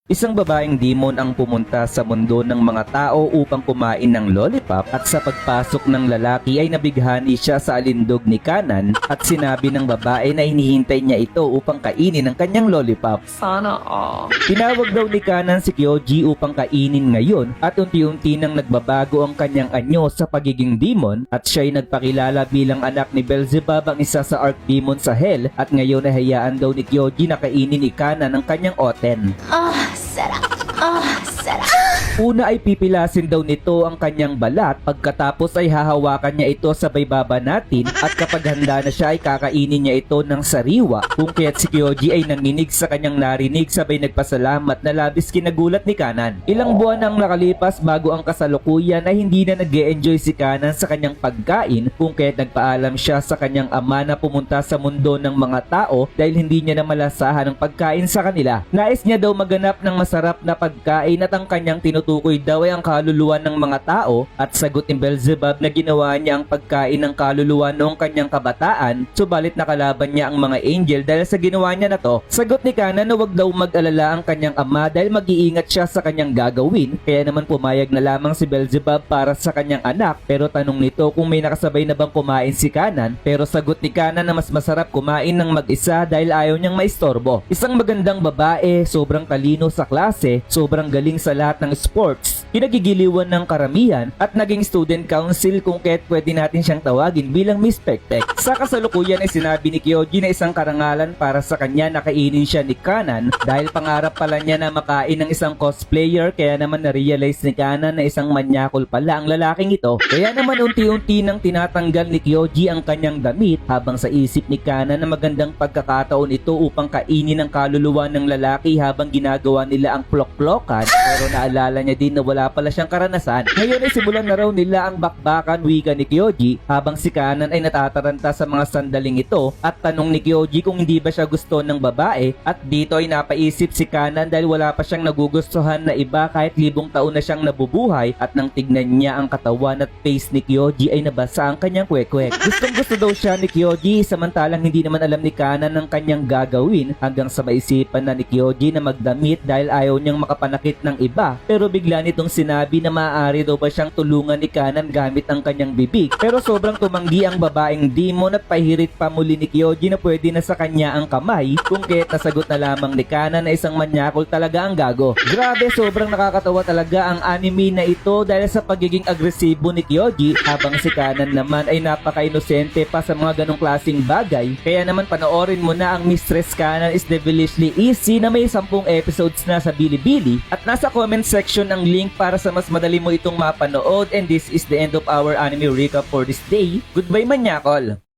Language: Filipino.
Isang babaeng demon ang pumunta sa mundo ng mga tao upang kumain ng lollipop at sa pagpasok ng lalaki ay nabighani siya sa alindog ni Kanan at sinabi ng babae na hinihintay niya ito upang kainin ang kanyang lollipop. Sana all. Tinawag daw ni Kanan si Kyoji upang kainin ngayon at unti-unti nang nagbabago ang kanyang anyo sa pagiging demon at siya'y nagpakilala bilang anak ni Beelzebub, ang isa sa Archdemon sa Hell, at ngayon ay hayaan daw ni Kyoji na kainin ni Kanan ang kanyang oten. Sarap. Sarap. Una ay pipilasin daw nito ang kanyang balat, pagkatapos ay hahawakan niya ito sabay babanatin at kapag handa na siya ay kakainin niya ito ng sariwa, kung kaya't si Kyoji ay nanginig sa kanyang narinig sabay nagpasalamat na labis kinagulat ni Kanan. Ilang buwan ang nakalipas bago ang kasalukuyan ay hindi na nag-e-enjoy si Kanan sa kanyang pagkain, kung kaya't nagpaalam siya sa kanyang ama na pumunta sa mundo ng mga tao dahil hindi niya na malasahan ang pagkain sa kanila. Nais niya daw maganap ng masarap na pagkain at ang kanyang tinutukoy daw ay ang kaluluwa ng mga tao, at sagot ni Beelzebub na ginawa niya ang pagkain ng kaluluwa noong kanyang kabataan, subalit nakalaban niya ang mga angel dahil sa ginawa niya na to. Sagot ni Kanan na wag daw mag-alala ang kanyang ama dahil mag-iingat siya sa kanyang gagawin, kaya naman pumayag na lamang si Beelzebub para sa kanyang anak, pero tanong nito kung may nakasabay na bang kumain si Kanan, pero sagot ni Kanan na mas masarap kumain ng mag-isa dahil ayaw niyang maistorbo. Isang magandang babae, sobrang talino sa klase, sobrang galing sa lahat ng sports, kinagigiliwan ng karamihan at naging student council, kung kaya't pwede natin siyang tawagin bilang Miss Pekpek. Sa kasalukuyan ay sinabi ni Kyoji na isang karangalan para sa kanya na kainin siya ni Kanan dahil pangarap pala niya na makain ng isang cosplayer, kaya naman na-realize ni Kanan na isang manyakol pala ang lalaking ito. Kaya naman unti-unti nang tinatanggal ni Kyoji ang kanyang damit, habang sa isip ni Kanan na magandang pagkakataon ito upang kainin ang kaluluwa ng lalaki habang ginagawa nila ang plok-plokan, pero naalala niya din na wala pala siyang karanasan. Ngayon ay simulan na raw nila ang bakbakan, wika ni Kyoji, habang si Kanan ay natataranta sa mga sandaling ito at tanong ni Kyoji kung hindi ba siya gusto ng babae, at dito ay napaisip si Kanan dahil wala pa siyang nagugustuhan na iba kahit 1000 taon na siyang nabubuhay, at nang tignan niya ang katawan at face ni Kyoji ay nabasa ang kanyang kwek-kwek. Gustong gusto daw siya ni Kyoji, samantalang hindi naman alam ni Kanan ang kanyang gagawin, hanggang sa maisipan na ni Kyoji na magdamit dahil ayaw niyang makapanakit ng iba, pero bigla nitong sinabi na maaari daw ba siyang tulungan ni Kanan gamit ang kanyang bibig, pero sobrang tumanggi ang babaeng demon at pahirit pa muli ni Kyoji na pwede na sa kanya ang kamay, kung kaya't nasagot na lamang ni Kanan na isang manyakol talaga ang gago. Grabe, sobrang nakakatawa talaga ang anime na ito dahil sa pagiging agresibo ni Kyoji, habang si Kanan naman ay napaka-inosente pa sa mga ganong klaseng bagay. Kaya naman panoorin mo na ang Mistress Kanan is Devilishly Easy na may 10 episodes na sa Bilibili, at nasa comment section ang link para sa mas madali mo itong mapanood. And this is the end of our anime recap for this day. Goodbye, manyakol!